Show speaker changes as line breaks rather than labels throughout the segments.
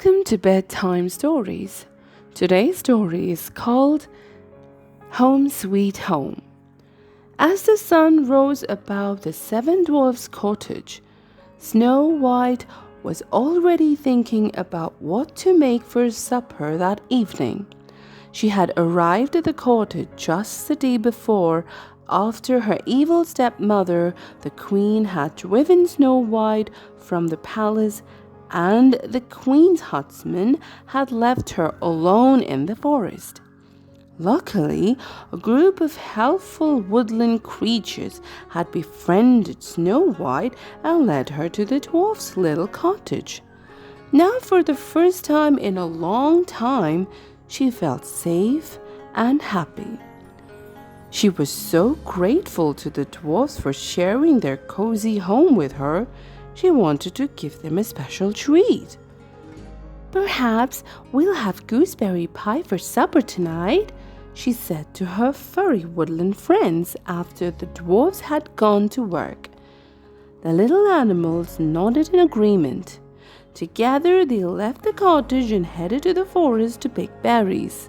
Welcome to Bedtime Stories. Today's story is called Home Sweet Home. As the sun rose above the seven dwarfs' cottage, Snow White was already thinking about what to make for supper that evening. She had arrived at the cottage just the day before, after her evil stepmother, the queen, had driven Snow White from the palace, and the queen's huntsman had left her alone in the forest. Luckily, a group of helpful woodland creatures had befriended Snow White and led her to the dwarf's little cottage. Now, for the first time in a long time, she felt safe and happy. She was so grateful to the dwarfs for sharing their cozy home with her. She wanted to give them a special treat. "Perhaps we'll have gooseberry pie for supper tonight," she said to her furry woodland friends after the dwarfs had gone to work. The little animals nodded in agreement. Together they left the cottage and headed to the forest to pick berries.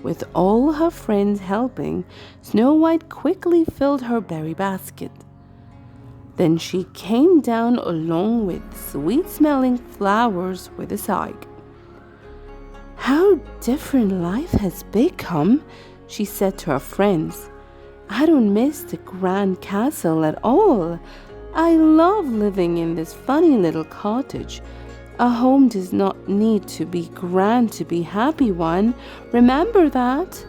With all her friends helping, Snow White quickly filled her berry basket. Then she came down along with sweet-smelling flowers with a sigh. "How different life has become," she said to her friends. "I don't miss the grand castle at all. I love living in this funny little cottage. A home does not need to be grand to be a happy one. Remember that."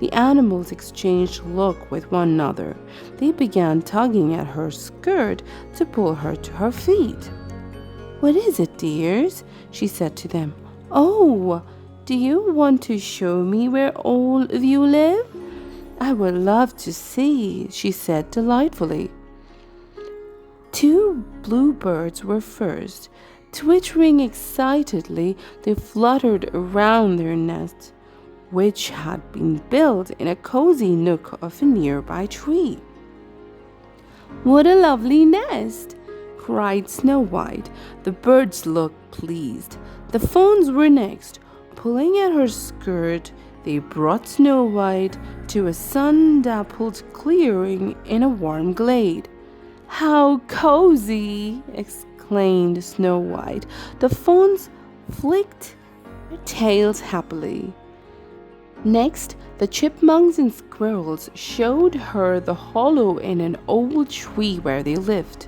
The animals exchanged looks with one another. They began tugging at her skirt to pull her to her feet. "What is it, dears?" she said to them. "Oh, do you want to show me where all of you live? I would love to see," she said delightfully. Two bluebirds were first. Twittering excitedly, they fluttered around their nest, which had been built in a cozy nook of a nearby tree. "What a lovely nest!" cried Snow White. The birds looked pleased. The fawns were next. Pulling at her skirt, they brought Snow White to a sun-dappled clearing in a warm glade. "How cozy!" exclaimed Snow White. The fawns flicked their tails happily. Next, the chipmunks and squirrels showed her the hollow in an old tree where they lived.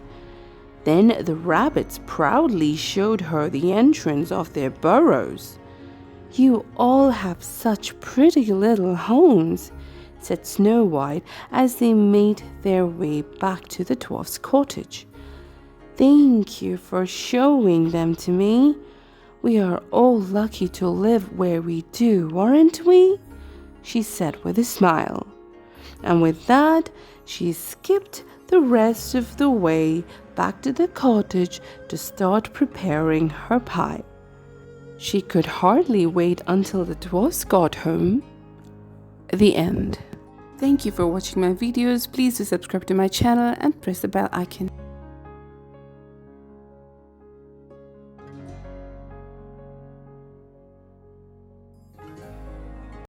Then the rabbits proudly showed her the entrance of their burrows. "You all have such pretty little homes," said Snow White as they made their way back to the dwarf's cottage. "Thank you for showing them to me. We are all lucky to live where we do, aren't we?" she said with a smile. And with that, she skipped the rest of the way back to the cottage to start preparing her pie. She could hardly wait until the dwarfs got home. The end. Thank you for watching my videos. Please do subscribe to my channel and press the bell icon.